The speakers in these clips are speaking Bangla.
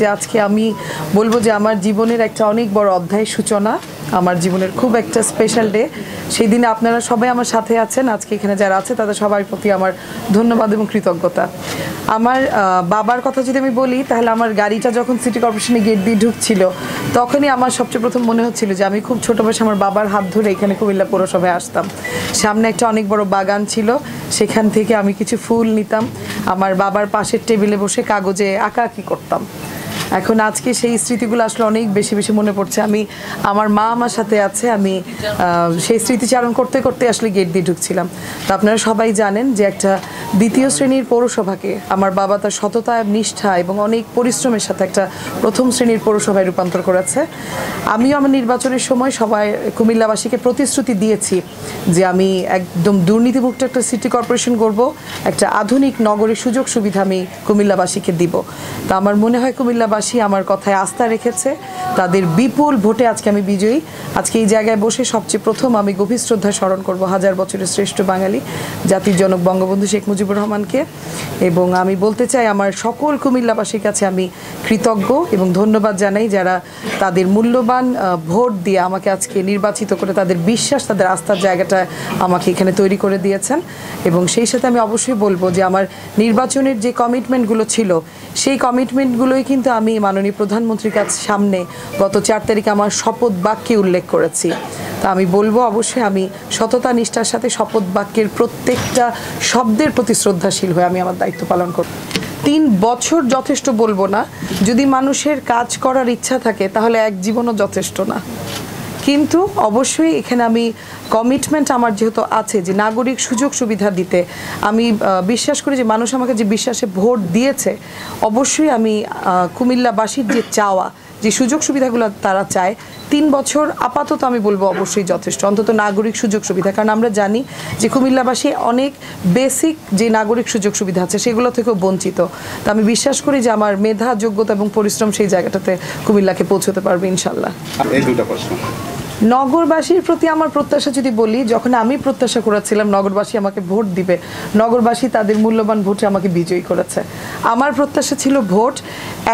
যে আজকে আমি বলবো যে আমার জীবনের একটা অনেক বড় অধ্যায়ের সূচনা, আমার জীবনের খুব একটা স্পেশাল ডে। সেই দিনে আপনারা সবাই আমার সাথে আছেন, আজকে এখানে যারা আছে তাদের সবার প্রতি আমার ধন্যবাদ এবং কৃতজ্ঞতা। আমার বাবার কথা যদি আমি বলি, তাহলে আমার গাড়িটা যখন সিটি কর্পোরেশনে গেট দিয়ে ঢুকছিল, তখনই আমার সবচেয়ে প্রথম মনে হচ্ছিল যে আমি খুব ছোটো বয়সে আমার বাবার হাত ধরে এখানে কুমিল্লা পৌরসভায় আসতাম। সামনে একটা অনেক বড় বাগান ছিল, সেখান থেকে আমি কিছু ফুল নিতাম, আমার বাবার পাশের টেবিলে বসে কাগজে আঁকাআঁকি করতাম। এখন আজকে সেই স্মৃতিগুলো আসলে অনেক বেশি বেশি মনে পড়ছে। আমার মা আমার সাথে আছে, আমি সেই স্মৃতিচারণ করতে করতে আসলে গেট দিয়ে ঢুকছিলাম। তো আপনারা সবাই জানেন যে একটা দ্বিতীয় শ্রেণীর পৌরসভাকে আমার বাবা তার সততা, নিষ্ঠা এবং অনেক পরিশ্রমের সাথে একটা প্রথম শ্রেণীর পৌরসভায় রূপান্তর করেছে। আমিও আমার নির্বাচনের সময় সবাই কুমিল্লাবাসীকে প্রতিশ্রুতি দিয়েছি যে আমি একদম দুর্নীতিমুক্ত একটা সিটি কর্পোরেশন করব, একটা আধুনিক নগরের সুযোগ সুবিধা আমি কুমিল্লাবাসীকে দিব। তা আমার মনে হয় কুমিল্লাবাসী আমার কথায় আস্থা রেখেছে, তাদের বিপুল ভোটে আজকে আমি বিজয়ী। আজকে এই জায়গায় বসে সবচেয়ে প্রথম আমি গভীর শ্রদ্ধা স্মরণ করব হাজার বছরের শ্রেষ্ঠ বাঙালি জাতির জনক বঙ্গবন্ধু শেখ মুজিবুর রহমানকে। এবং আমি বলতে চাই আমার সকল কুমিল্লাবাসীর কাছে আমি কৃতজ্ঞ এবং ধন্যবাদ জানাই, যারা তাদের মূল্যবান ভোট দিয়ে আমাকে আজকে নির্বাচিত করে তাদের বিশ্বাস, তাদের আস্থার জায়গাটা আমাকে এখানে তৈরি করে দিয়েছেন। এবং সেই সাথে আমি অবশ্যই বলবো যে আমার নির্বাচনের যে কমিটমেন্টগুলো ছিল, সেই কমিটমেন্টগুলোই কিন্তু আমি মাননীয় প্রধানমন্ত্রীর কাছে সামনে গত 4 তারিখে আমার শপথ বাক্যে উল্লেখ করেছি। তা আমি বলবো অবশ্যই আমি সততা নিষ্ঠার সাথে শপথ বাক্যের প্রত্যেকটা শব্দের প্রতি শ্রদ্ধাশীল হয়ে আমি আমার দায়িত্ব পালন করব। 3 বছর যথেষ্ট বলবো না, যদি মানুষের কাজ করার ইচ্ছা থাকে তাহলে এক জীবনও যথেষ্ট না। কিন্তু অবশ্যই এখানে আমি কমিটমেন্ট আমার যেহেতু আছে যে নাগরিক সুযোগ সুবিধা দিতে, আমি বিশ্বাস করি যে মানুষ আমাকে যে বিশ্বাসে ভোট দিয়েছে, অবশ্যই আমি কুমিল্লাবাসীর যে চাওয়া, যে সুযোগ সুবিধাগুলো তারা চায়, 3 বছর আপাতত আমি বলবো অবশ্যই যথেষ্ট, অন্তত নাগরিক সুযোগ সুবিধা। কারণ আমরা জানি যে কুমিল্লাবাসী অনেক বেসিক যে নাগরিক সুযোগ সুবিধা আছে সেগুলো থেকেও বঞ্চিত। তো আমি বিশ্বাস করি যে আমার মেধা, যোগ্যতা এবং পরিশ্রম সেই জায়গাটাতে কুমিল্লাকে পৌঁছতে পারবে ইনশাল্লাহ। এই দুটো প্রশ্ন। নগরবাসীর প্রতি আমার প্রত্যাশা যদি বলি, যখন আমি প্রত্যাশা করেছিলাম নগরবাসী আমাকে ভোট দিবে, নগরবাসী তাদের মূল্যবান ভোটে আমাকে বিজয়ী করেছে। আমার প্রত্যাশা ছিল ভোট।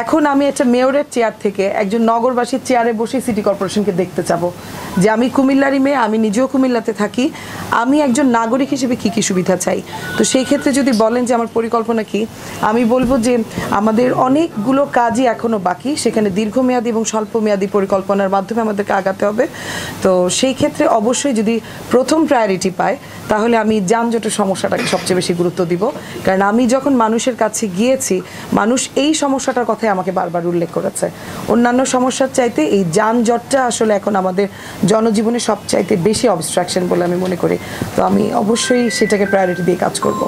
এখন আমি একটা মেয়রের চেয়ার থেকে একজন নগরবাসীর চেয়ারে বসে সিটি কর্পোরেশনকে দেখতে চাবো যে আমি কুমিল্লারই মেয়ে, আমি নিজেও কুমিল্লাতে থাকি, আমি একজন নাগরিক হিসেবে কী কী সুবিধা চাই। তো সেই ক্ষেত্রে যদি বলেন যে আমার পরিকল্পনা কি, আমি বলবো যে আমাদের অনেকগুলো কাজই এখনও বাকি, সেখানে দীর্ঘমেয়াদী এবং স্বল্পমেয়াদী পরিকল্পনার মাধ্যমে আমাদেরকে আগাতে হবে। তো সেই ক্ষেত্রে অবশ্যই যদি প্রথম প্রায়োরিটি পায়, তাহলে আমি যানজটের সমস্যাটাকে সবচেয়ে বেশি গুরুত্ব দিব। কারণ আমি যখন মানুষের কাছে গিয়েছি, মানুষ এই সমস্যাটার কথাই আমাকে বারবার উল্লেখ করেছে। অন্যান্য সমস্যার চাইতে এই যানজটটা আসলে এখন আমাদের জনজীবনে সবচাইতে বেশি অবস্ট্রাকশন বলে আমি মনে করি। তো আমি অবশ্যই সেটাকে প্রায়োরিটি দিয়ে কাজ করব।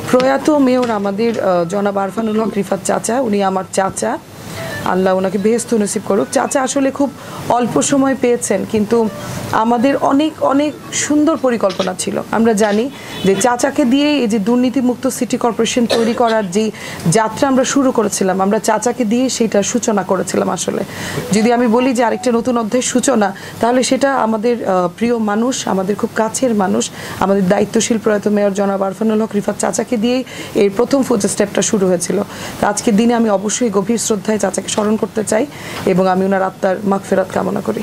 প্রয়াত মেয়র আমাদের জনাব আরফানুল হক রিফাত চাচা, উনি আমার চাচা, আল্লাহ ওনাকে বেহেশত নসিব করুক। চাচা আসলে খুব অল্প সময় পেয়েছেন, কিন্তু আমাদের অনেক অনেক সুন্দর পরিকল্পনা ছিল। আমরা জানি যে চাচাকে দিয়ে এই যে দুর্নীতিমুক্ত সিটি কর্পোরেশন তৈরি করার যে যাত্রা আমরা শুরু করেছিলাম, আমরা চাচাকে দিয়ে সেটার সূচনা করেছিলাম। আসলে যদি আমি বলি যে আরেকটা নতুন অধ্যায়ের সূচনা, তাহলে সেটা আমাদের প্রিয় মানুষ, আমাদের খুব কাছের মানুষ, আমাদের দায়িত্বশীল প্রয়াত মেয়র জনাব আরফানুল হক রিফাত চাচাকে দিয়েই এর প্রথম স্টেপটা শুরু হয়েছিল। তো আজকের দিনে আমি অবশ্যই গভীর শ্রদ্ধায় চাচাকে স্মরণ করতে চাই এবং আমি ওনার আত্মার মাগফিরাত কামনা করি।